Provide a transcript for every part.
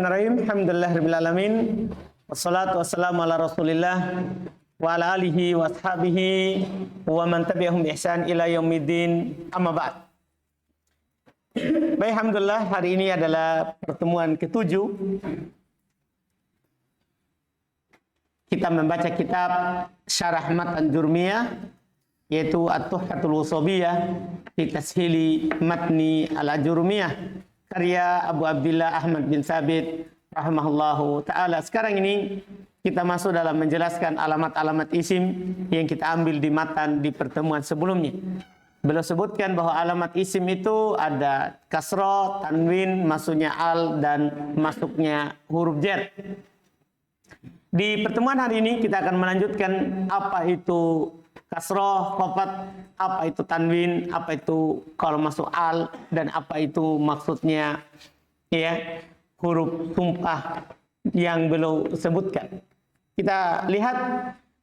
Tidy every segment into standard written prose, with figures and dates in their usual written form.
Bismillahirrahmanirrahim. Alhamdulillahirabbil alamin. Wassalatu wassalamu ala Rasulillah wa ala alihi wa ashabihi wa man tabi'ahum bi ihsan ila yaumiddin. Amma ba'd. Baik, alhamdulillah hari ini adalah pertemuan ke-7. Kita membaca kitab Syarah Matan Jurmiyah, yaitu At-Tuhfatul Washabiyah fi Tashili Matni Al-Jurmiyah, karya Abu Abdillah Ahmad bin Sabit rahimahullahu ta'ala. Sekarang ini kita masuk dalam menjelaskan alamat-alamat isim yang kita ambil di matan di pertemuan sebelumnya. Beliau sebutkan bahwa alamat isim itu ada kasroh, tanwin, masuknya al, dan masuknya huruf jar. Di pertemuan hari ini kita akan melanjutkan apa itu kasroh, khafat, apa itu tanwin, apa itu kalau masuk al, dan apa itu maksudnya ya huruf sumpah yang beliau sebutkan. Kita lihat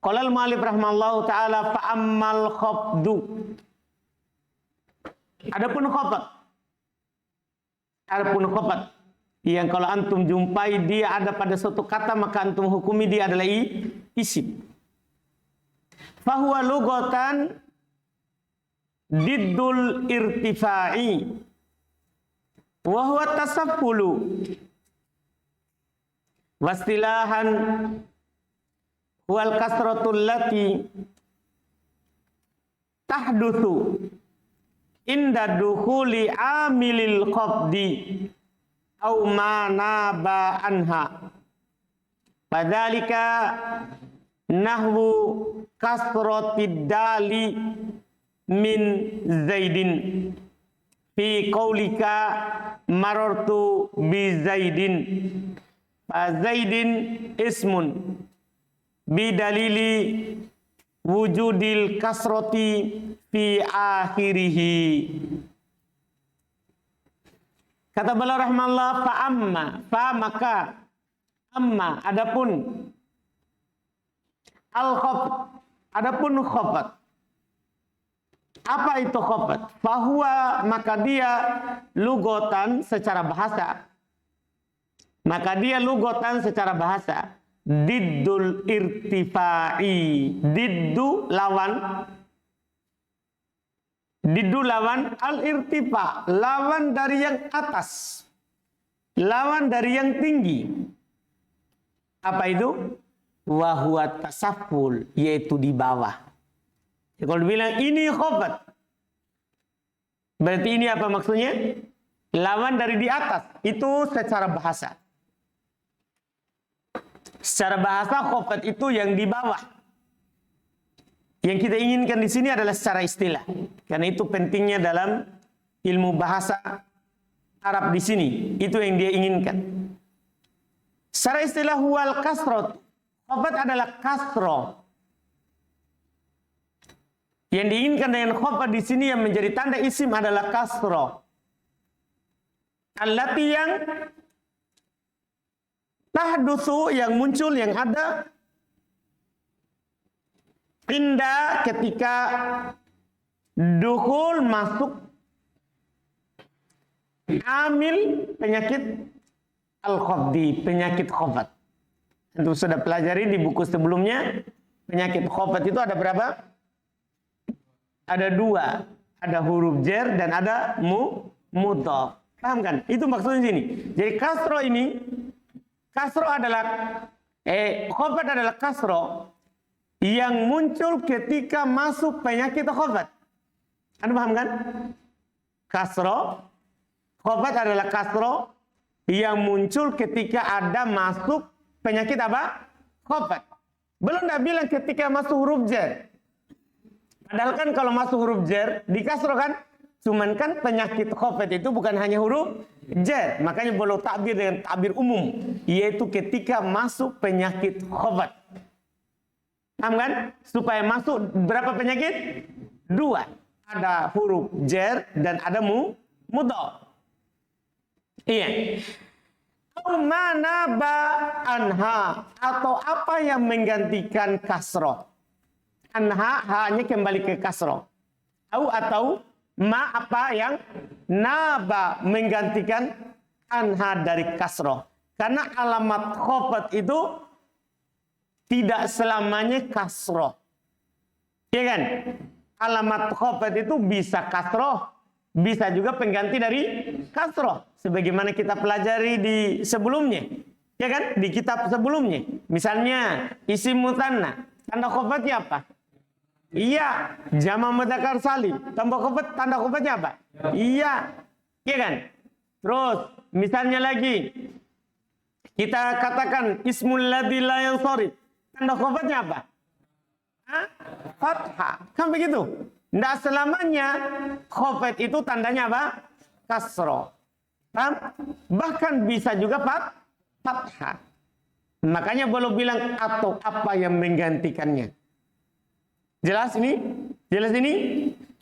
qala al-mu'allif rahimahullahu taala fa ammal khafdu. Adapun khafat yang kalau antum jumpai dia ada pada suatu kata, maka antum hukumi dia adalah isim. Fahuwa lughatan diddul irtifa'i wa huwa tasaffulu wastilahan wal kasratul lati tahdutsu inda dukhuli amilil khafdi au ma naba anha. Padhalika nahwu kasratid dali min zaidin fi qaulika marartu bi zaidin. Fa zaidin ismun bi dalili wujudil kasrati fi akhirih. Kata beliau rahimahullah, maka amma adapun al-khafat, adapun khafat. Apa itu khafat? Fahuwa, maka dia lugotan secara bahasa. Maka dia lugotan secara bahasa. Diddul irtifa'i. Diddu lawan. Diddu lawan al-irtifa, lawan dari yang atas, lawan dari yang tinggi. Apa itu? Wa huwa tasafful, yaitu di bawah. Ya, kalau bilang ini khafat, berarti ini apa maksudnya? Lawan dari di atas. Itu secara bahasa. Secara bahasa khafat itu yang di bawah. Yang kita inginkan di sini adalah secara istilah. Karena itu pentingnya dalam ilmu bahasa Arab di sini. Itu yang dia inginkan. Secara istilah wal kasrot. Khafat adalah kasroh. Yang diinginkan dengan khafat di sini yang menjadi tanda isim adalah kasroh. Allati yang tahdutsu, yang muncul, yang ada inda ketika dukhul masuk amil penyakit al-khafdi, penyakit khafat. Itu sudah pelajari di buku sebelumnya. Penyakit khafat itu ada berapa? Ada 2. Ada huruf jar dan ada mudhaf. Paham kan? Itu maksudnya sini. Jadi kasro ini, kasro adalah khafat adalah kasro yang muncul ketika masuk penyakit khafat. Anda paham kan? Kasro, khafat adalah kasro yang muncul ketika ada masuk penyakit apa? Khafat. Belum dah bilang ketika masuk huruf jar. Padahal kan kalau masuk huruf jar di kasro kan, cuman kan penyakit khafat itu bukan hanya huruf jar. Makanya boleh takbir dengan takbir umum, yaitu ketika masuk penyakit khafat. Paham kan? Supaya masuk berapa penyakit? 2. Ada huruf jar dan ada mudhaf. Iya. Mana ba anha, atau apa yang menggantikan kasroh. Anha hanya kembali ke kasroh. Atau ma apa yang naba menggantikan anha dari kasroh. Karena alamat khafat itu tidak selamanya kasroh. Iya kan? Alamat khafat itu bisa kasroh, bisa juga pengganti dari kasroh. Sebagaimana kita pelajari di sebelumnya. Ya kan? Di kitab sebelumnya. Misalnya isim mutanna. Tanda khafatnya apa? Iya. Jama' mudzakkar salim. Tanda khafatnya apa? Iya. Iya kan? Terus misalnya lagi. Kita katakan ismul ladzi la yansharif. Tanda khafatnya apa? Fathah. Kan begitu? Tidak selamanya khafat itu tandanya apa? Kasroh. Bahkan bisa juga fathah. Makanya belum bilang atau apa yang menggantikannya. Jelas ini? Jelas ini?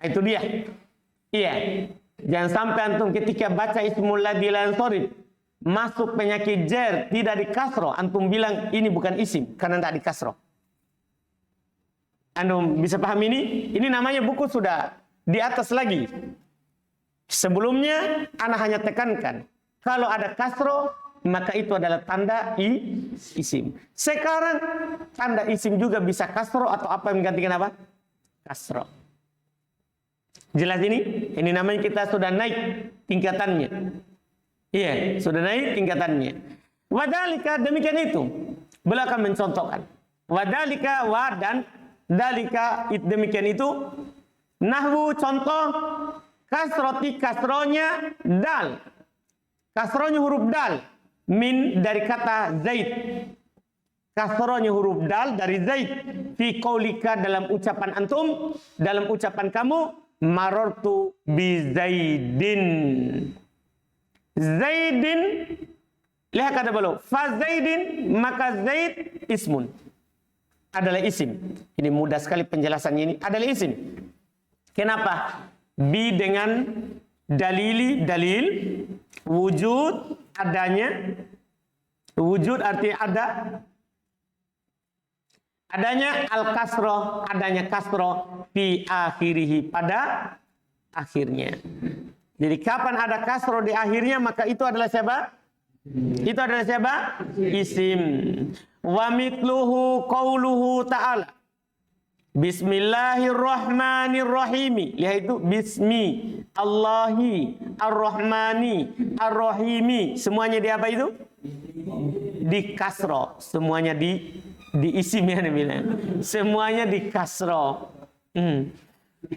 Itu dia. Iya. Jangan sampai antum ketika baca ismul ladzi la yansharif masuk penyakit jer tidak di kasroh, antum bilang ini bukan isim karena tidak di kasroh. Antum bisa paham ini? Ini namanya buku sudah di atas lagi. Sebelumnya ana hanya tekankan kalau ada kasroh maka itu adalah tanda isim. Sekarang tanda isim juga bisa kasroh atau apa yang menggantikan apa? Kasroh. Jelas ini? Ini namanya kita sudah naik tingkatannya. Iya, sudah naik tingkatannya. Wadalika demikian itu. Beliau akan mencontohkan. Wadalika wa dan dalika demikian itu. Nahwu contoh kasroti kasronya dal. Kasronya huruf dal. Min dari kata zaid. Kasronya huruf dal dari zaid. Fi qaulika dalam ucapan antum. Dalam ucapan kamu. Marartu bi zaidin. Zaidin, lihat kata beliau, fa zaidin, maka zaid ismun. Adalah isim. Ini mudah sekali penjelasannya ini. Adalah isim. Kenapa? Bi dengan dalil, wujud, adanya. Wujud artinya ada. Adanya al-kasroh, adanya kasroh, fi akhirihi, pada akhirnya. Jadi kapan ada kasroh di akhirnya maka itu adalah siapa? Itu adalah siapa? Isim. Wa mitluhu qauluhu ta'ala. Bismillahirrahmanirrahim. Lihat itu bismi Allahi ar-Rahmani ar-Rahimi. Semuanya di apa itu? Di kasroh. Semuanya di isim ya bilang. Semuanya di kasroh.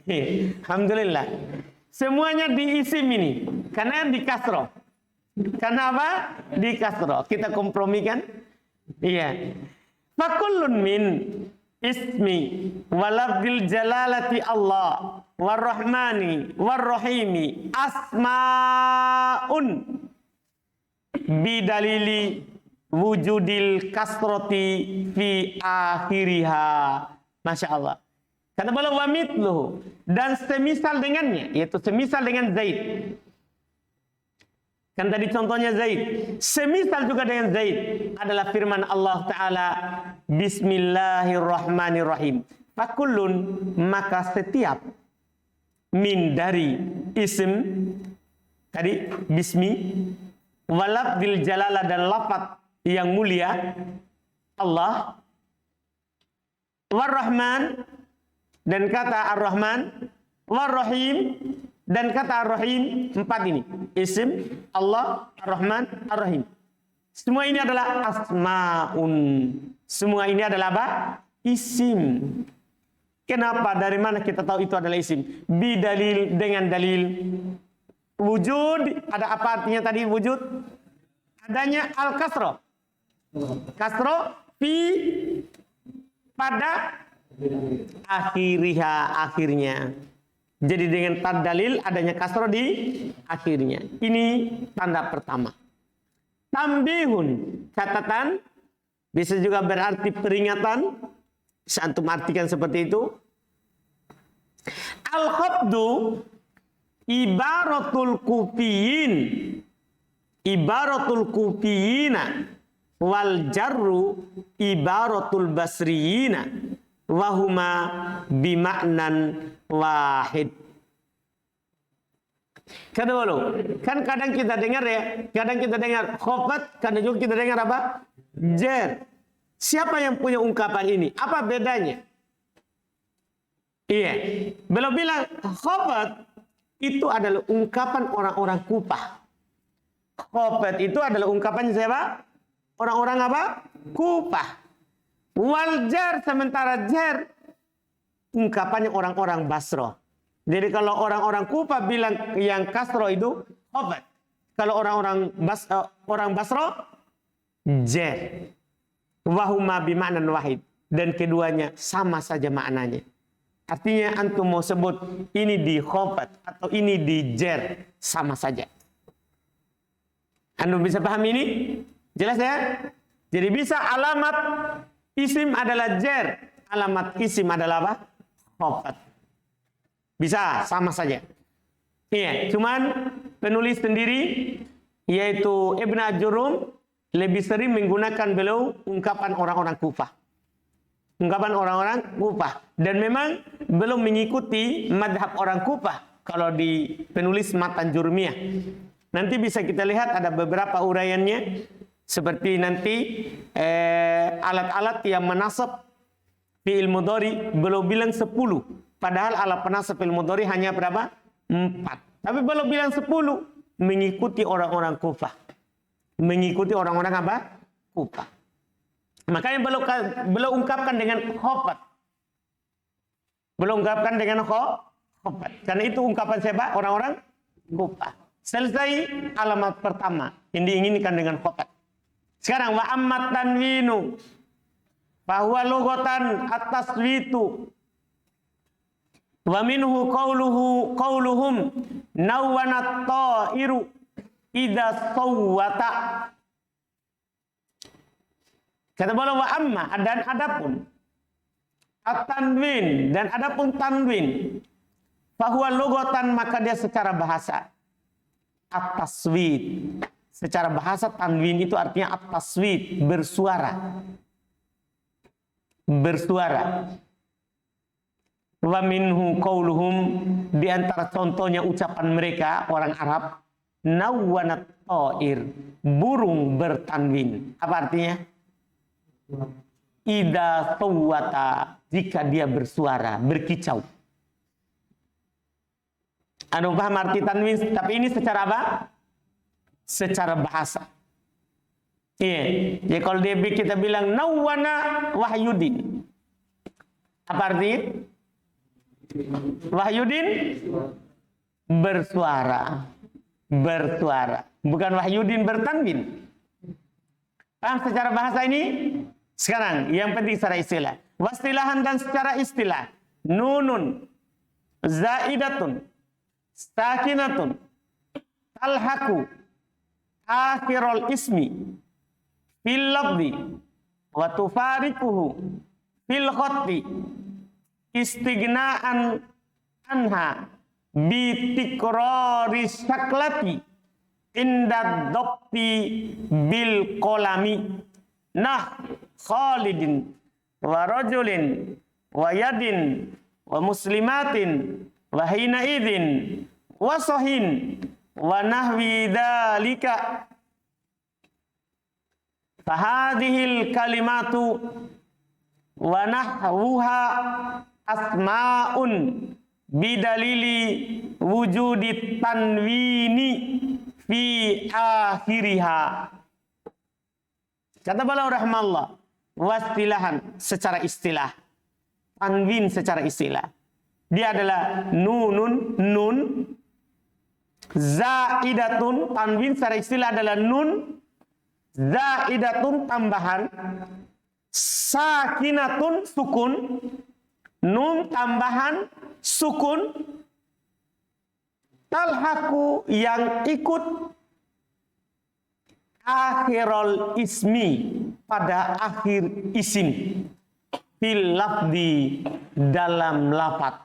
Alhamdulillah. Semuanya di isim ini. Karena di kasroh. Karena apa? Di kasroh. Kita kompromikan. Iya. Fakullun min ismi walabdil jalalati Allah warrahmani warrahimi asma'un bidalili wujudil kasroti fi akhiriha. Masya Allah. Kata beliau wa mithluhu, dan semisal dengannya, yaitu semisal dengan Zaid. Kan tadi contohnya Zaid. Semisal juga dengan Zaid adalah firman Allah Ta'ala, Bismillahirrahmanirrahim. Fakullun, maka setiap min dari isim tadi bismi walabdil jalalah dan lafaz yang mulia Allah warrahman dan kata Ar-Rahman, War-Rahim dan kata Ar-Rahim, 4 ini. Isim, Allah, Ar-Rahman, Ar-Rahim. Semua ini adalah asma'un. Semua ini adalah apa? Isim. Kenapa? Dari mana kita tahu itu adalah isim? Bidalil, dengan dalil. Wujud, ada apa artinya tadi wujud? Adanya al-kasroh. Kasroh, fi, pada akhiriha, akhirnya. Jadi dengan dalil adanya kasroh di akhirnya. Ini tanda pertama. Tambihun, catatan, bisa juga berarti peringatan. Bisa antum artikan seperti itu. Al-khabdu ibaratul kufiyin, ibaratul kufiyina, wal jarru ibaratul basriyina. Wahuma bima'nan wahid. Kata dulu, kan kadang kita dengar ya, kadang kita dengar khofat, kadang juga kita dengar apa? Jer. Siapa yang punya ungkapan ini? Apa bedanya? Iya, beliau bilang khofat itu adalah ungkapan orang-orang Kufah. Khofat itu adalah ungkapan siapa? Orang-orang apa? Kufah. Wal jar, sementara jar ungkapannya orang-orang Basra. Jadi kalau orang-orang Kufah bilang yang kasro itu khofat. Kalau orang-orang Basra jar. Wahuma bima'nan wahid. Dan keduanya sama saja maknanya. Artinya antum mau sebut ini di khofat atau ini di jar, sama saja. Antum bisa paham ini? Jelas ya? Jadi bisa alamat isim adalah jar, alamat isim adalah apa? Khofat. Bisa, sama saja. Iya, cuman penulis sendiri yaitu Ibn Ajurum lebih sering menggunakan beliau ungkapan orang-orang Kufah. Ungkapan orang-orang Kufah. Dan memang belum mengikuti madhab orang Kufah kalau di penulis Matan Jurmiyah. Nanti bisa kita lihat ada beberapa uraiannya. Seperti nanti alat-alat yang menasab fi'il mudhari beliau bilang 10. Padahal alat penasab fi'il mudhari hanya berapa? 4. Tapi beliau bilang 10. Mengikuti orang-orang Kufah. Mengikuti orang-orang apa? Kufah. Makanya belum ungkapkan dengan khofat. Belum ungkapkan dengan khofat. Karena itu ungkapan siapa? Orang-orang Kufah. Selesai alamat pertama yang diinginkan dengan khofat. Sekarang wa ammat tanwinu bahwa logotan atas witu wa minhu qauluhum nawwanat ta'iru idza sawwata. Kata beliau wa amma, dan adapun at-tanwin, dan adapun tanwin bahwa logotan maka dia secara bahasa at-taswid. Secara bahasa tanwin itu artinya at-taswid, bersuara. Bersuara. Wa minhu qauluhum, di antara contohnya ucapan mereka orang Arab, nawwanat ta'ir, burung bertanwin. Apa artinya? Ida tawata, jika dia bersuara, berkicau. Anu paham arti tanwin, tapi ini secara apa? Secara bahasa. Iya. Jadi kalau kita bilang nawwana Wahyudin. Apa artinya? Wahyudin bersuara. Bersuara. Bukan Wahyudin bertanwin. Paham secara bahasa ini? Sekarang, yang penting secara istilah. Wastilahan dan secara istilah. Nunun, zaidatun, sakinatun, talhaku, akhirul ismi, fil lafzi, wa tufarikuhu, fil khatti, istighna'an anha, bitikrori syaklati, inda dokti bil kolami. Nah, Khalidin wa rajulin wa yadin wa muslimatin wa hina idin wa sahin wa nahwi dzalika. Fahadhil kalimatu wa nahwuha asma'un bidalili wujudi tanwini fi akhiriha. Kata beliau rahmallah, wastilahan secara istilah, tanwin secara istilah. Dia adalah nunun, nun, zaidatun, tanwin secara istilah adalah nun, zaidatun tambahan, sakinatun sukun, nun tambahan sukun, talhaku yang ikut akhirul ismi pada akhir isim, fil lafdi dalam lafaz.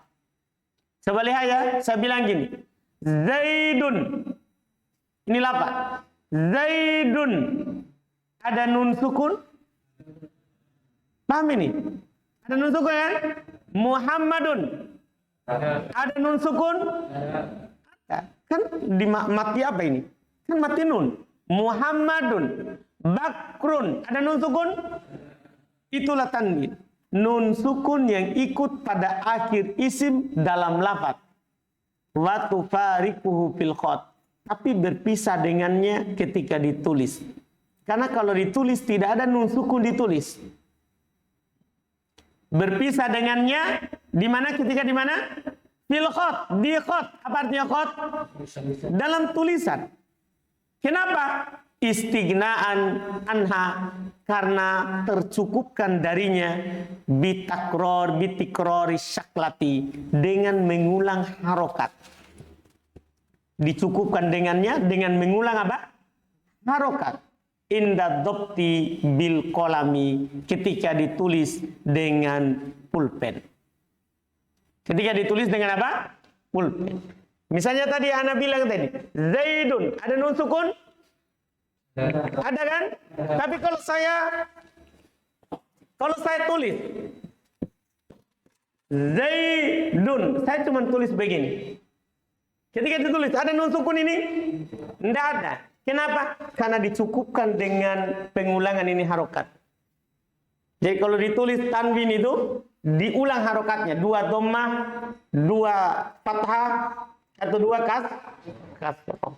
Coba lihat ya, saya bilang gini, Zaidun, ini lafaz, Zaidun, ada nun sukun, paham ini? Ada nun sukun kan? Muhammadun, ada nun sukun. Kan di mati apa ini? Kan mati nun. Muhammadun, Bakrun, ada nun sukun? Itulah tanwin. Nun sukun yang ikut pada akhir isim dalam lafaz. Wa tufariquhu fil khat. Tapi berpisah dengannya ketika ditulis. Karena kalau ditulis tidak ada nun sukun ditulis. Berpisah dengannya di mana ketika di mana? Fil khat, di khat. Apa artinya khat? Dalam tulisan. Kenapa? Istighnaan anha, karena tercukupkan darinya bitikrori syaklati, dengan mengulang harokat. Dicukupkan dengannya dengan mengulang apa? Harokat. Inda dopti bil kolami, ketika ditulis dengan pulpen. Ketika ditulis dengan apa? Pulpen. Misalnya tadi Ana bilang tadi, Zaidun, ada nun sukun? Ada kan? Tapi kalau saya tulis Zaidun, saya cuma tulis begini. Ketika ditulis ada nun sukun ini? Tidak ada. Kenapa? Karena dicukupkan dengan pengulangan ini harokat. Jadi kalau ditulis tanwin itu diulang harokatnya, 2 dhammah, 2 fathah, atau 2 kasroh.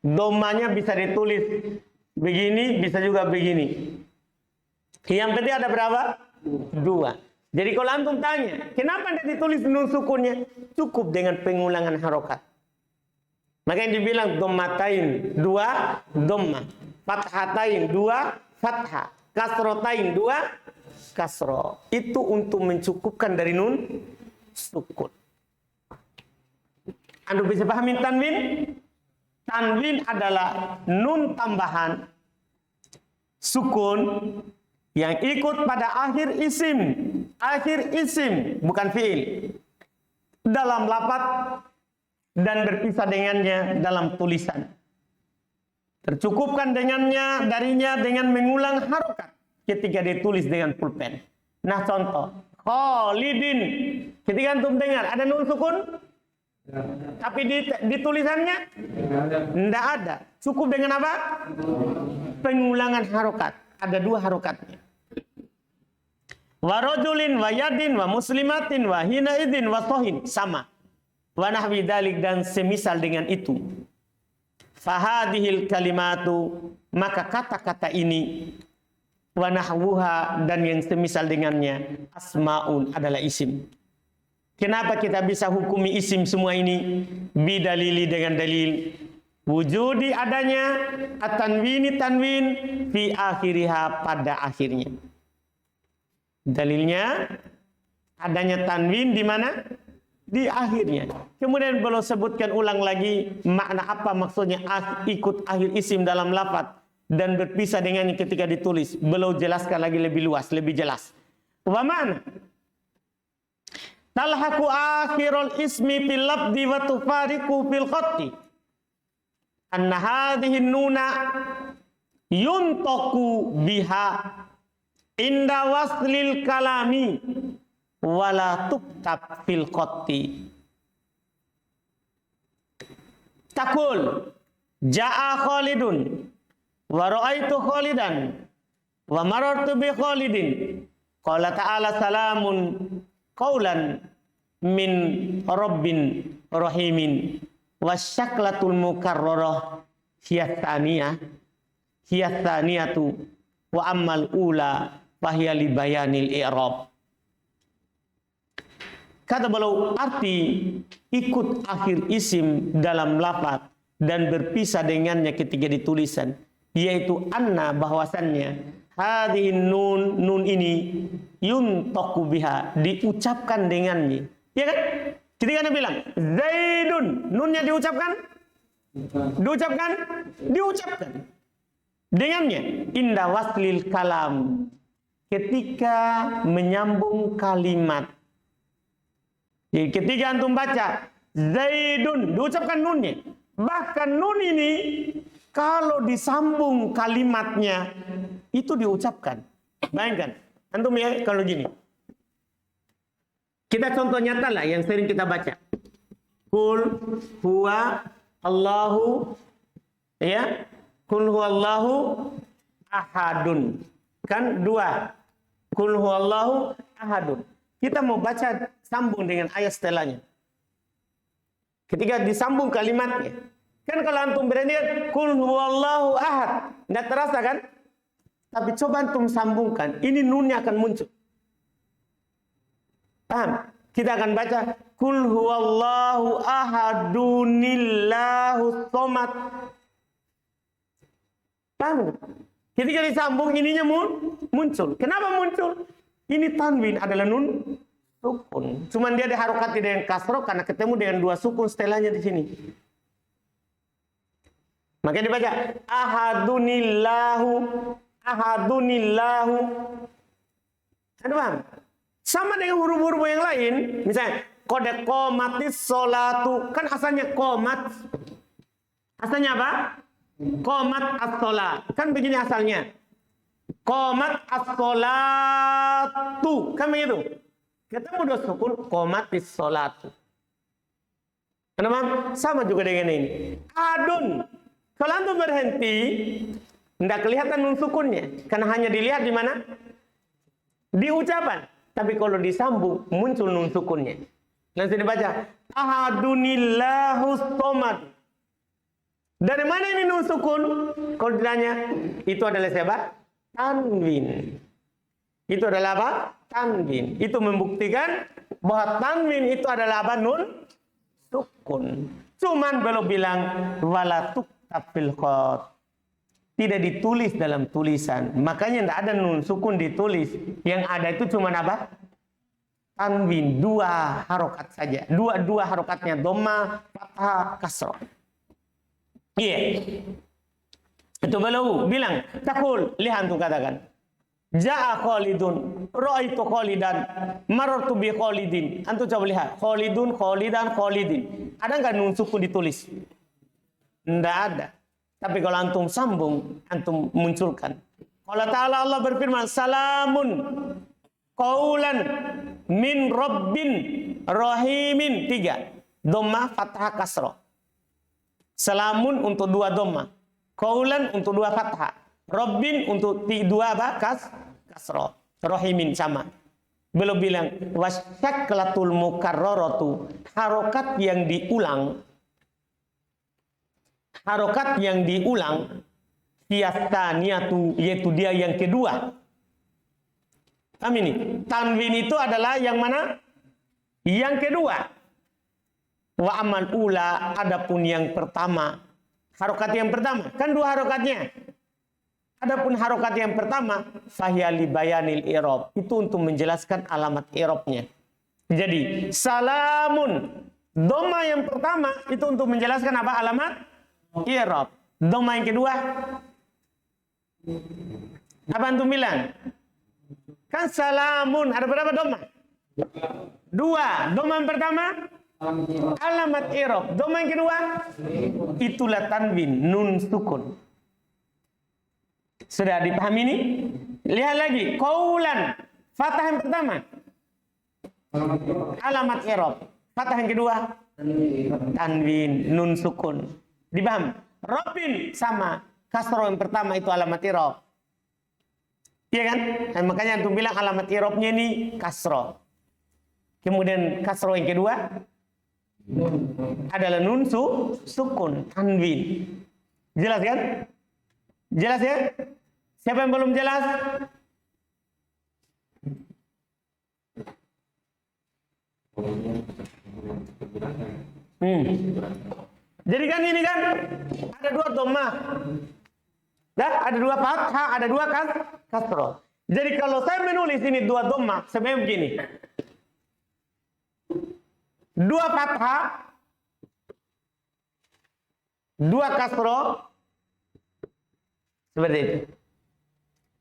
Dhammahnya bisa ditulis begini, bisa juga begini. Yang penting ada berapa? 2. Jadi kalau antum tanya, kenapa tidak ditulis nun sukunnya? Cukup dengan pengulangan harokat. Makanya dibilang dhammatain, 2 dhammah, fathatain, 2 fathah, kasrotain, 2 kasroh. Itu untuk mencukupkan dari nun sukun. Antum bisa pahami tanwin? Tanwin adalah nun tambahan sukun yang ikut pada akhir isim bukan fiil dalam lafaz dan berpisah dengannya dalam tulisan. Tercukupkan darinya dengan mengulang harokat ketika ditulis dengan pulpen. Nah contoh, Khalidin, ketika antum dengar ada nun sukun? Tapi di tulisannya tidak ada. Cukup dengan apa? Pengulangan harokat. Ada 2 harokatnya. Wa rajulin wa yadin wa muslimatin wa hina idin wa sohin, sama. Wa nahwi dalik, dan semisal dengan itu. Fahadihil kalimatu, maka kata-kata ini, wa nahwuha, dan yang semisal dengannya, asmaun, adalah isim. Kenapa kita bisa hukumi isim semua ini? Bidalili, dengan dalil wujudi adanya at-tanwini, tanwin fi akhiriha, pada akhirnya. Dalilnya adanya tanwin di mana? Di akhirnya. Kemudian beliau sebutkan ulang lagi makna apa maksudnya ikut akhir isim dalam lafaz dan berpisah dengannya ketika ditulis. Beliau jelaskan lagi lebih luas, lebih jelas. Wa ma'na talhaqu akhirul ismi fil labdi wa tufariqu fil khatti. Anna hadhihi nuna yuntaku biha inda waslil kalami wala tuktab fil khatti. Takul jaa Khalidun wa ra'aitu Khalidan wa marartu bi Khalidin. Qala ta'ala salamun qaulan min rabbin rahimin wasyaklatul mukarrarah hiyatsaniyatu wa ammal ula fahiya li bayanil i'rab. Kata beliau, arti ikut akhir isim dalam lafaz dan berpisah dengannya ketika ditulisan, yaitu anna, bahwasannya hadhihi nun ini yuntaku biha, diucapkan dengannya. Ya kan? Ketika Anda bilang Zaidun, nunnya diucapkan? Diucapkan dengannya. Inda waslil kalam, ketika menyambung kalimat. Jadi ketika antum baca Zaidun, diucapkan nunnya. Bahkan nun ini kalau disambung kalimatnya itu diucapkan. Bayangkan, antum ya kalau gini. Kita contoh nyata lah yang sering kita baca. Kul huwa Allahu, ya, kul huwa Allahu ahadun. Kan dua. Kul huwa Allahu ahadun. Kita mau baca sambung dengan ayat setelahnya. Ketika disambung kalimatnya, kan kalau antum berani kul huwallahu ahad, enggak terasa kan? Tapi coba antum sambungkan, ini nunnya akan muncul. Paham? Kita akan baca kul huwallahu ahadunillahu somad. Paham? Ketika disambung ininya muncul. Kenapa muncul? Ini tanwin adalah nun sukun. Cuman dia diharokati dengan kasroh karena ketemu dengan dua sukun setelahnya di sini. Makanya dibaca ahadunillahu, ahadunillahu. Ada paham? Sama dengan huruf-huruf yang lain. Misalnya kode qomatis sholatu, kan asalnya qomat. Asalnya apa? Qomat as-sholat. Kan begini asalnya. Qomat as-sholatu. Kan begitu. Ketemu dua sukun, qomatis sholatu. Kenapa? Sama juga dengan ini. Adun. Kalau antum berhenti, tidak kelihatan nun sukunnya. Karena hanya dilihat di mana? Di ucapan. Tapi kalau disambung, muncul nun sukunnya. Langsung dibaca. Ahadunillahu somad. Dari mana ini nun sukun? Kalau ditanya, itu adalah siapa? Tanwin. Itu adalah apa? Tanwin. Itu membuktikan bahwa tanwin itu adalah apa? Nun sukun. Cuman belum bilang wala tuktab fil khat. Tidak ditulis dalam tulisan. Makanya tidak ada nun sukun ditulis. Yang ada itu cuman apa? Tanwin. Dua harokat saja. Dua harokatnya. Dhamma, fathah, kasrah. Iya. Itu belum bilang. Takul. Lihat tuh katakan. Ja'a Khalidun, ra'aitu Khalidan, marartu bi Khalidin. Antum coba lihat, Khalidun, Khalidan, Khalidin. Ada enggak nun sukun ditulis? Enggak ada. Tapi kalau antum sambung, antum munculkan. Allah Ta'ala Allah berfirman, salamun qaulan min rabbin rahimin. 3. Dhammah, fathah, kasrah. Salamun untuk 2 dhammah. Qaulan untuk 2 fathah. Rabbin untuk 2 apa? Kasrah. Rahimin sama. Belum bilang wasyaklatul mukarraratu, harokat yang diulang. Harokat yang diulang hiyastaniyatu, yaitu dia yang kedua. Paham ini? Tanwin itu adalah yang mana? Yang kedua. Wa amal ula, adapun yang pertama. Harokat yang pertama, kan 2 harokatnya. Adapun harokat yang pertama, fahyali bayanil i'rab, itu untuk menjelaskan alamat i'rabnya. Jadi salamun, dhamma yang pertama itu untuk menjelaskan apa? Alamat i'rab. Dhamma yang kedua, apa antum bilang? Kan salamun ada berapa dhamma? 2. Dhamma yang pertama alamat i'rab. Dhamma yang kedua itulah tanwin, nun sukun. Sudah dipahami ini? Lihat lagi. Qaulan. Fathah yang pertama. Alamat i'rab. Fathah yang kedua. Tanwin. Nun sukun. Dipaham? Rabbin sama. Kasroh yang pertama itu alamat i'rab. Iya kan? Dan makanya antum bilang alamat i'rabnya ini kasroh. Kemudian kasroh yang kedua adalah nun sukun. Tanwin. Jelas kan? Jelas ya? Siapa yang belum jelas? Jadi kan ini kan ada 2 dhammah. Dah, ada 2 fathah, ada 2 kasroh. Jadi kalau saya menulis ini 2 dhammah, sebenarnya begini. 2 fathah, 2 kasroh, seperti itu.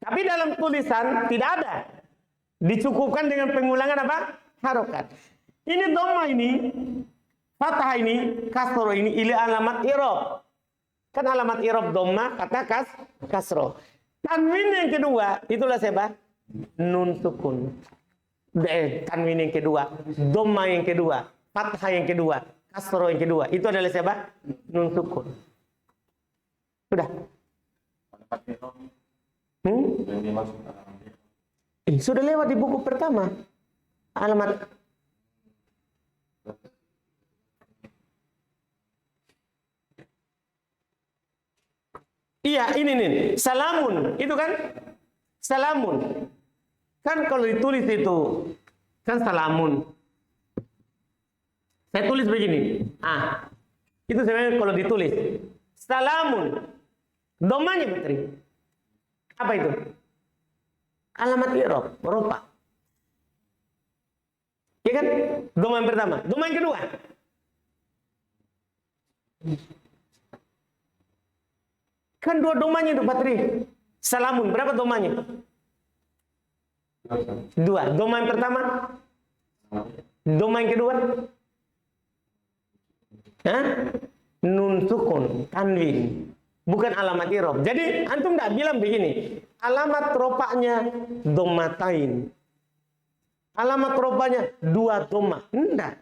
Tapi dalam tulisan tidak ada. Dicukupkan dengan pengulangan apa? Harokat. Ini dhamma ini, fathah ini, kasroh ini, alamat i'rab. Kan alamat i'rab dhamma, kata kasroh. Tanwin yang kedua, itulah siapa? Nun sukun. Tanwin yang kedua, dhamma yang kedua, fathah yang kedua, Kasroh yang kedua. Itu adalah siapa? Nun sukun. Sudah. Sudah lewat di buku pertama. Alamat. Iya, ini nih. Salamun. Itu kan? Salamun. Kan kalau ditulis itu. Kan salamun. Saya tulis begini. Itu sebenarnya kalau ditulis. Salamun. Domanya, Putri. Apa itu? Alamat i'rab, rupa. Ya kan? Doma yang pertama. Doma yang kedua. Kan dua domanya itu, Patri. Salamun, berapa domanya? Dua. Doma yang pertama. Doma yang kedua. Nun sukun, tanwin. Bukan alamat i'rab. Jadi antum enggak bilang begini. Alamat ropaknya domatain. Alamat ropaknya dua doma. Enggak.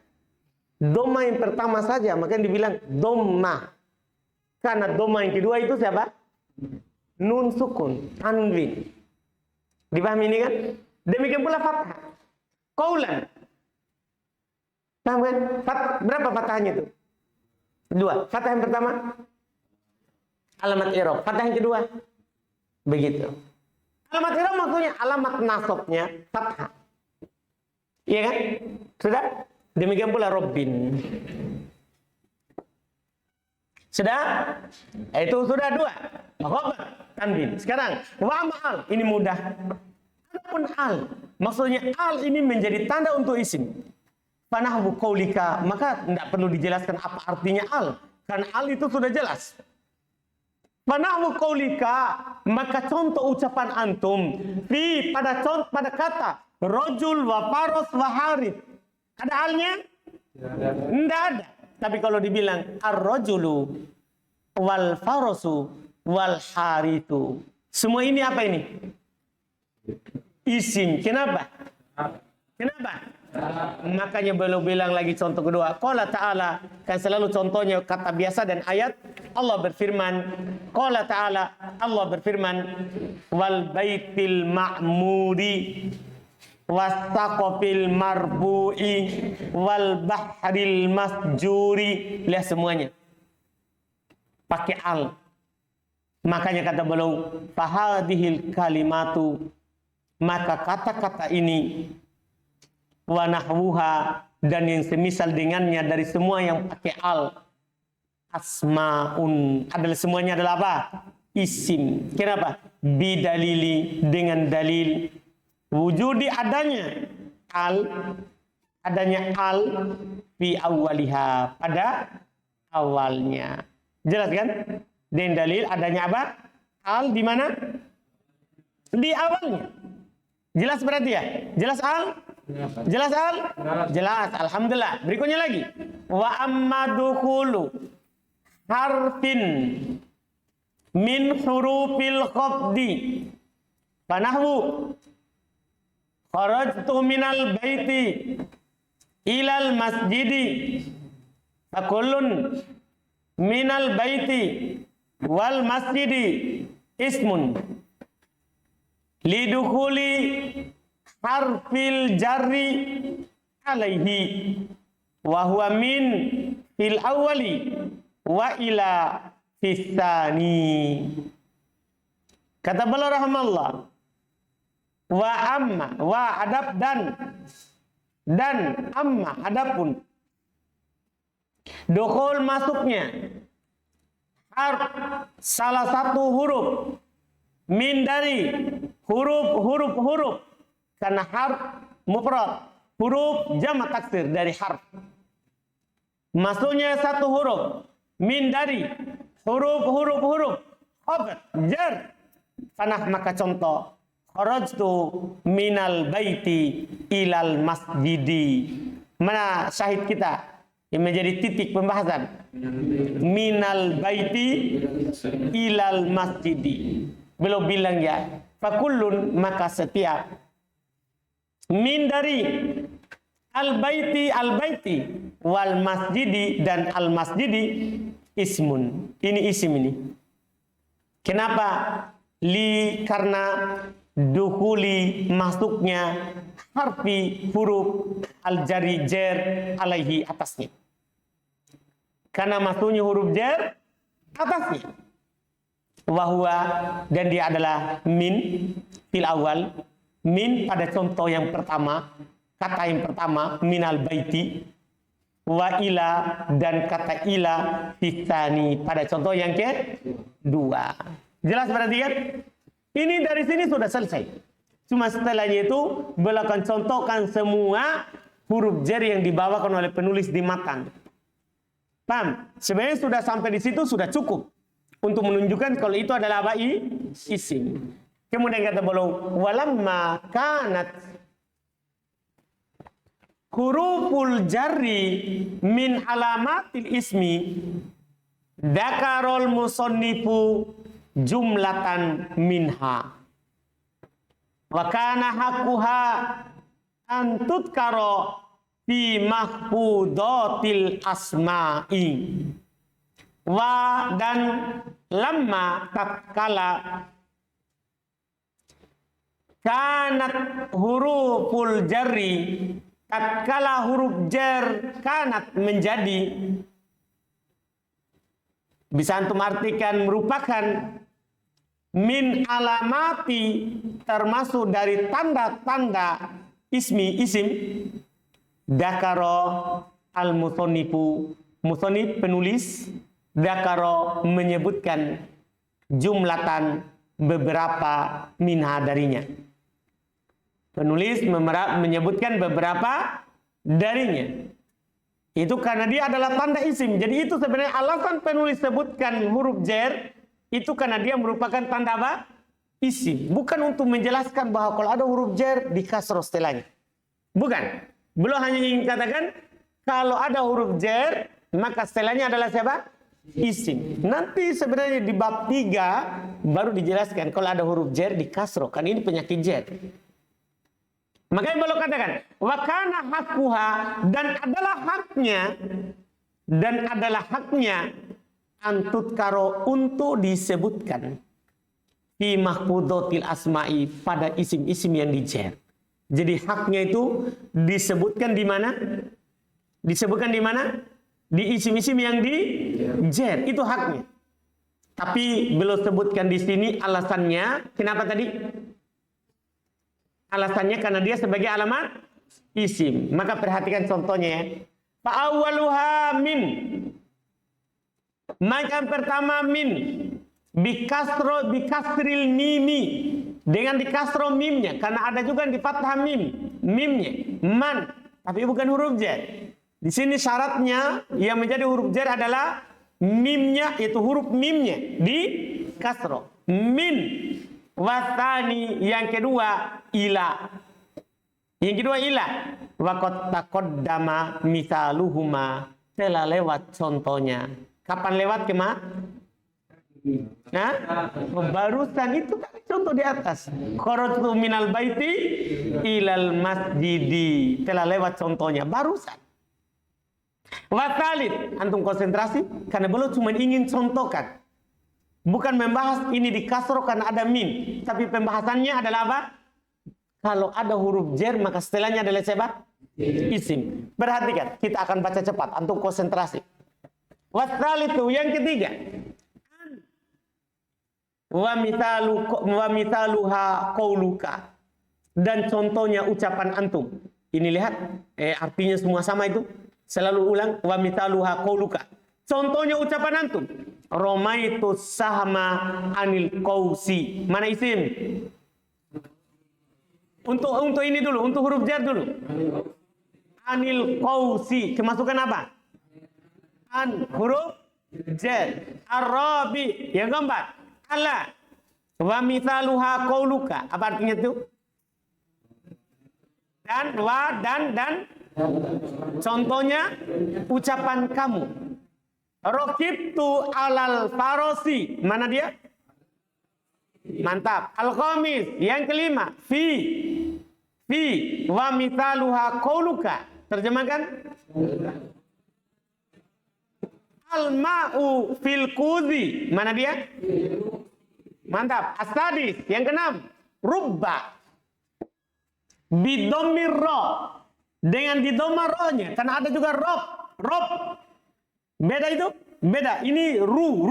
Doma yang pertama saja, makanya dibilang doma. Karena doma yang kedua itu siapa? Nun sukun, tanwin. Dipahami ini kan? Demikian pula fathah. Qaulan. Paham kan? Berapa fathahnya itu? Dua. Fathah yang pertama alamat i'rab. Fathah yang kedua begitu. Alamat i'rab maksudnya alamat nasabnya fathah. Iya kan? Sudah? Demikian pula Rabbin. Sudah? Itu sudah dua. Khabar, tanwin. Sekarang wa ma'al, ini mudah. Adapun al, maksudnya al ini menjadi tanda untuk isim. Fanahwu qaulika, maka tidak perlu dijelaskan apa artinya al, karena al itu sudah jelas. Fanahwu qaulika, maka contoh ucapan antum pada kata rajul wa faros wa harith. Ada alnya? Tidak ada. Tapi kalau dibilang ar-rajulu wal farasu wal harithu, semua ini apa ini? Isim. Kenapa? Makanya belum bilang lagi contoh kedua. Qala ta'ala, kan selalu contohnya kata biasa dan ayat. Allah berfirman, Qala ta'ala, Allah berfirman, wal baitil ma'muri wastaqofil marbu'i wal bahril masjuri. Lihat semuanya pakai al. Makanya kata beliau, fahadihil kalimatu, maka kata-kata ini wa nahwuha, dan yang semisal dengannya dari semua yang pakai al, asmaun, adalah semuanya adalah apa? Isim. Kenapa? Bidalili, dengan dalil wujudi adanya al fi awwaliha, pada awalnya. Jelas kan? Dan dalil adanya apa? Al di mana? Di awalnya. Jelas berarti ya? Jelas al? Jelas al? Jelas. Alhamdulillah. Berikutnya lagi. Wa amma dukhulu harfin min hurufil khafdi fanahwu kharajtu minal baiti ilal masjidi fakullun minal baiti wal masjidi ismun lidukhuli harfil jarri alaihi wa huwa min fil awwali wa ila fistani. Kata beliau rahmatullah, wa amma, wa adab dan amma adapun dukhul masuknya harf salah satu huruf min dari huruf karena harf mufrad, huruf jamak taksir dari harf, masuknya satu huruf min dari huruf khabar jar panah, maka contoh kharajtu minal baiti ilal masjidi. Mana syahid kita yang menjadi titik pembahasan? Minal baiti ilal masjidi. Belum bilang ya, fakullun, maka setiap min dari Al-baiti wal masjidi dan al masjidi ismun. Ini isim ini. Kenapa? Karena dukhuli masuknya harfi huruf al-jari jar alaihi atasnya. Karena masuknya huruf jar atasnya. Wahwa dan dia adalah min fil awal. Min pada contoh yang pertama, kata yang pertama minal baiti. Wa ila dan kata ila fisani pada contoh yang kedua. Jelas berarti kan? Ini dari sini sudah selesai. Cuma setelahnya itu beliau akan contohkan semua huruf jar yang dibawakan oleh penulis di matan. Paham? Sebenarnya sudah sampai di situ sudah cukup untuk menunjukkan kalau itu adalah apa? Isim. Kemudian kata beliau, walamma kanat huruful jarri min alamatil ismi dakarol musonnifu jumlatan minha wa kana hakuha antut karo fi mahfudotil asma'i wa dan lamma tatkala kanat huruful jarri tatkala huruf jar kanat menjadi, bisa antum artikan merupakan min alamati, termasuk dari tanda-tanda isim dakaro al musonifu, musonif penulis, dakaro menyebutkan jumlatan beberapa minha darinya. Penulis menyebutkan beberapa darinya. Itu karena dia adalah tanda isim. Jadi itu sebenarnya alasan penulis sebutkan huruf jar itu karena dia merupakan tanda apa? Isim. Bukan untuk menjelaskan bahwa kalau ada huruf jar di kasroh setelahnya. Bukan. Beliau hanya ingin katakan kalau ada huruf jar maka setelahnya adalah siapa? Isim. Nanti sebenarnya di bab 3 baru dijelaskan kalau ada huruf jar di kasroh. Kan ini penyakit jar. Makanya beliau katakan, wakana hakuha dan adalah haknya antut karo untuk disebutkan fi mahfudotil asma'i pada isim-isim yang dijer. Jadi haknya itu disebutkan di mana? Disebutkan di mana? Di isim-isim yang dijer. Itu haknya. Tapi beliau sebutkan di sini alasannya. Kenapa tadi? Alasannya karena dia sebagai alamat isim. Maka perhatikan contohnya ya. Fa'awaluha min. Maka pertama min. Bikasril mimi. Dengan dikasro mimnya. Karena ada juga di fathah mim. Mimnya. Man. Tapi bukan huruf jar. Di sini syaratnya yang menjadi huruf jar adalah mimnya. Itu huruf mimnya. Di kasro. Min. Wasani yang kedua ila. Yang kedua ila. Waqad taqaddama misaluhuma. Telah lewat contohnya. Kapan lewat kema? Nah, barusan itu tadi contoh di atas. Kharajtu minal baiti ilal masjidi. Telah lewat contohnya barusan. Wasalit, antum konsentrasi karena belum cuma ingin contohkan. Bukan membahas ini di kasroh karena ada min. Tapi pembahasannya adalah apa? Kalau ada huruf jar maka setelahnya adalah siapa? Isim. Perhatikan, kita akan baca cepat. Antum konsentrasi. Wasalitu yang ketiga. Wa mithaluha qauluka. Dan contohnya ucapan antum. Ini lihat, artinya semua sama itu. Selalu ulang. Wa mithaluha qauluka. Contohnya ucapan antum. Romaitu sahma anil qausi. Mana isim? Untuk ini dulu, untuk huruf jar dulu. Anil qausi. Kemasukan apa? An huruf jar. Arabi. Yang keempat. Ala. Wa mithaluha qauluka. Apa artinya itu? Dan wa dan contohnya ucapan kamu. Rokibtu alal farosi. Mana dia? Mantap. Al-khamis. Yang kelima. Fi. Wa mithaluha qauluka. Terjemahkan. Al-ma'u fil kuzi. Mana dia? Mantap. As-sadis. Yang keenam. Rubba. Bidomir ro. Dengan didoma ro-nya. Karena ada juga rob. Rob. Beda itu? Beda. Ini ru.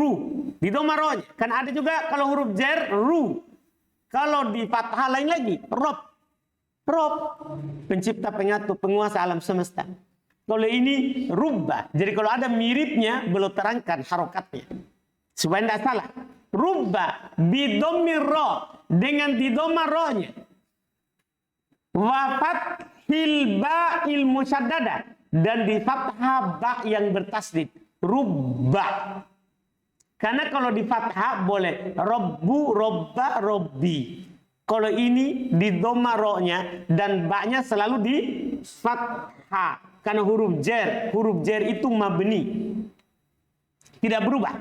Didoma ro-nya. Karena ada juga kalau huruf jer, ru. Kalau di fathah lain lagi. Rob. Rob. Pencipta, pengatur, penguasa alam semesta. Kalau ini rubba. Jadi kalau ada miripnya, belum terangkan harokatnya. Supaya tidak salah. Rubba bidomir ro. Dengan didoma ro-nya. Wafat hilba ilmu syadada. Dan di fathah ba yang bertasdid. Rubba. Karena kalau di fathah boleh. Robbu, robba, robbi. Kalau ini di doma ro-nya. Dan ba-nya selalu di fathah. Karena huruf jer itu mabni. Tidak berubah.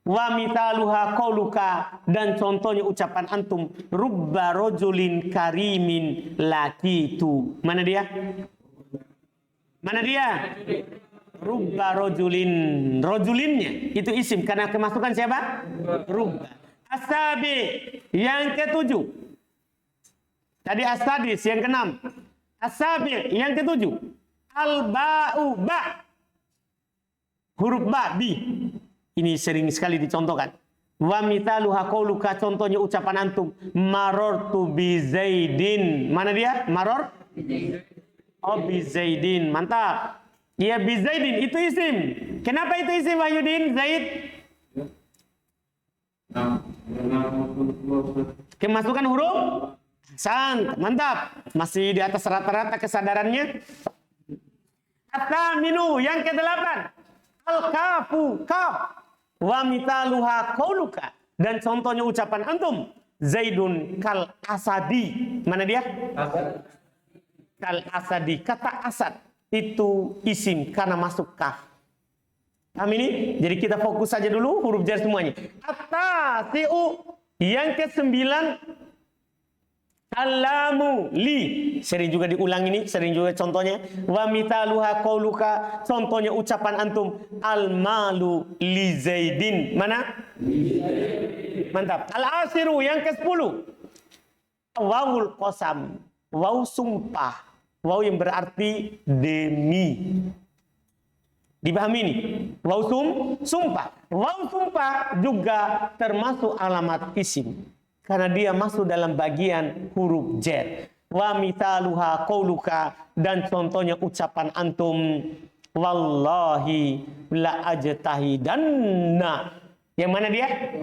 Wa mitaluha qauluka, dan contohnya ucapan antum, rubba rajulin karimin lakitu. Mana dia? Mana dia? Rubba rajulin. Rajulinnya itu isim karena kemasukan siapa? Rubba. Asabi yang ketujuh. Tadi asadis yang keenam. Asabi yang ketujuh. Al-ba'u ba. Huruf ba, bi. Ini sering sekali dicontohkan. Wa mitaluha qauluka, contohnya ucapan antum, marartu bi Zaidin. Mana dia? Maror? Oh, bi Zaidin. Mantap. Iya, bi Zaidin itu isim. Kenapa itu isim, Wahyudin? Zaid? Kemasukan huruf? Sant, mantap. Masih di atas rata-rata kesadarannya. At-taminu yang ke-8. Al-kafu, kaf. Wa mitaluha qauluka, dan contohnya ucapan antum, Zaidun kal asadi. Mana dia? Kal asadi. Kata asad itu isim karena masuk kaf. Paham ini? Jadi kita fokus saja dulu huruf jar semuanya. At-tasi'u yang ke-9. Alamu li, sering juga diulang ini, sering juga contohnya. Wa mitaluha qauluka, contohnya ucapan antum, al-malu li Zaidin. Mana? Mantap. Al-asiru yang ke-10. Wawul qasam, waw sumpah, waw yang berarti demi. Dipahami ini? Waw sumpah. Waw sumpah juga termasuk alamat isim. Karena dia masuk dalam bagian huruf jar. Wa mitaluha qauluka, dan contohnya ucapan antum, wallahi la ajtahidanna. Yang mana dia?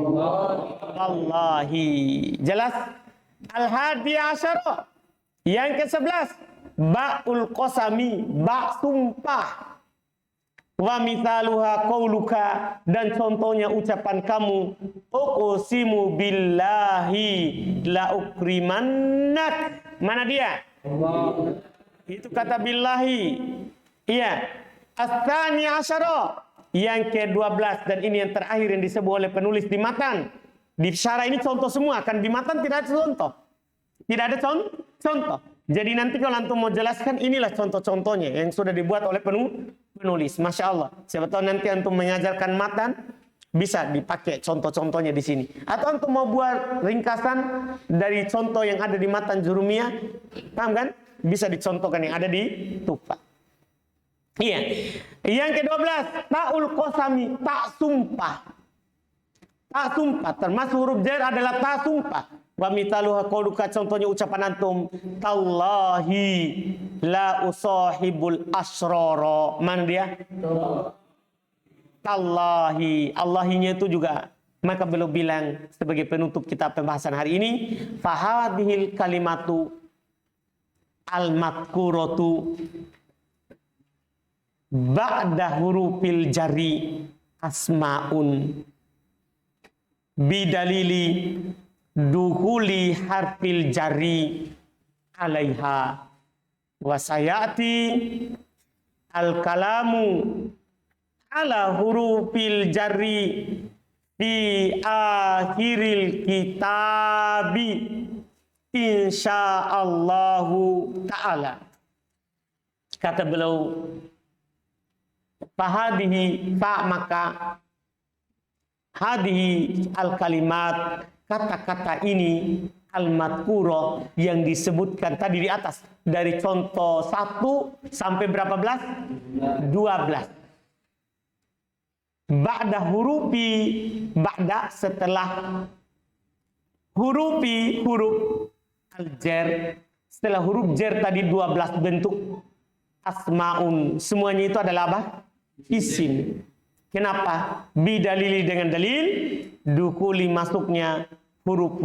Wallahi. Jelas? Al-hadi asyara. Yang ke-11. Ba'ul qasami, ba' sumpah. Wa mitaluha qauluka, dan contohnya ucapan kamu, uqsimu billahi la ukrimannak. Mana dia? Allah. Itu kata billahi. Iya. Ats-tsani asyara yang ke-12, dan ini yang terakhir yang disebut oleh penulis di matan. Di syarah ini contoh semua, kan di matan tidak ada contoh. Tidak ada contoh. Jadi nanti kalau antum mau jelaskan, inilah contoh-contohnya yang sudah dibuat oleh penulis. Masya Allah. Siapa tahu nanti antum mengajarkan matan, bisa dipakai contoh-contohnya di sini. Atau antum mau buat ringkasan dari contoh yang ada di matan Jurumiyah, paham kan? Bisa dicontohkan yang ada di Tuhfah. Iya. Yang ke-12, ta'ul qasami, tak sumpah. Tak sumpah, termasuk huruf jar adalah tak sumpah. Wa mitaluha qauluka, contohnya ucapan antum, tallahi la usahibul asrara. Mana dia? Tallahi. Allahinya itu juga. Maka beliau bilang sebagai penutup kita pembahasan hari ini, fahadhil kalimatu al-madkuratu ba'da hurufil jari asmaun bidalili duhuli harfil jari alaiha wasayati al-kalamu ala hurufil jari di akhiril kitabi insyaallahu ta'ala. Kata beliau, fahadihi fa maka hadihi al-kalimat, kata-kata ini al-madkuro yang disebutkan tadi di atas, dari contoh 1 sampai berapa belas? 12. Ba'da hurufi, ba'da setelah hurufi, huruf al-jar, setelah huruf jar tadi 12 bentuk asmaun, semuanya itu adalah apa? Isim. Kenapa? Bidalili, dengan dalil dukuli, masuknya huruf,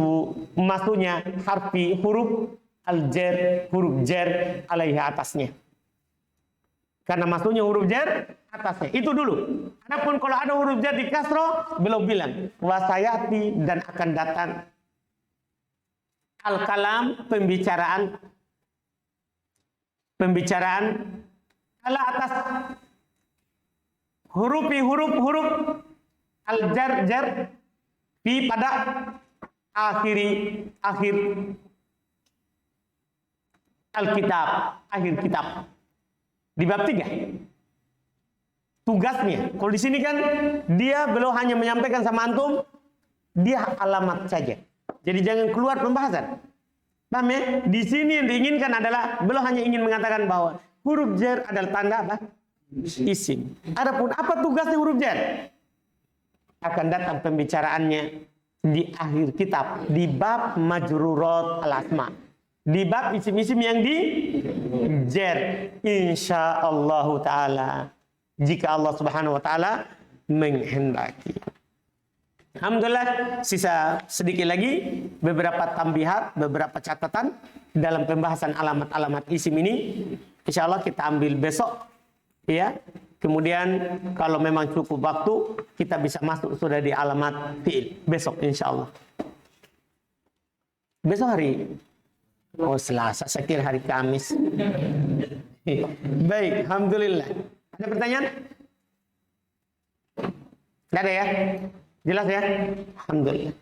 masuknya harfi huruf al-jar, huruf jar alaiha, atasnya. Karena masuknya huruf jar atasnya. Itu dulu. Adapun kalau ada huruf jar di kasro, belum bilang wasayati, dan akan datang. Al-kalam, pembicaraan ala atas huruf al-jar fi pada akhir al-kitab, akhir kitab di bab 3. Tugasnya, kalau di sini kan dia belum hanya menyampaikan sama antum, dia alamat saja. Jadi jangan keluar pembahasan. Paham ya? Di sini yang diinginkan adalah belum hanya ingin mengatakan bahwa huruf jar adalah tanda apa? Isim. Adapun apa tugasnya huruf jar? Akan datang pembicaraannya di akhir kitab, di bab majrurat al-asma, di bab isim-isim yang di jar, insyaallah taala, jika Allah Subhanahu wa taala menghendaki. Alhamdulillah, sisa sedikit lagi beberapa tambihat, beberapa catatan dalam pembahasan alamat-alamat isim ini. Insya Allah kita ambil besok, ya. Kemudian kalau memang cukup waktu, kita bisa masuk sudah di alamat fi'il besok, insya Allah. Besok hari, Selasa, saya kira hari Kamis. Baik, alhamdulillah. Ada pertanyaan? Tidak ada ya? Jelas ya? Alhamdulillah.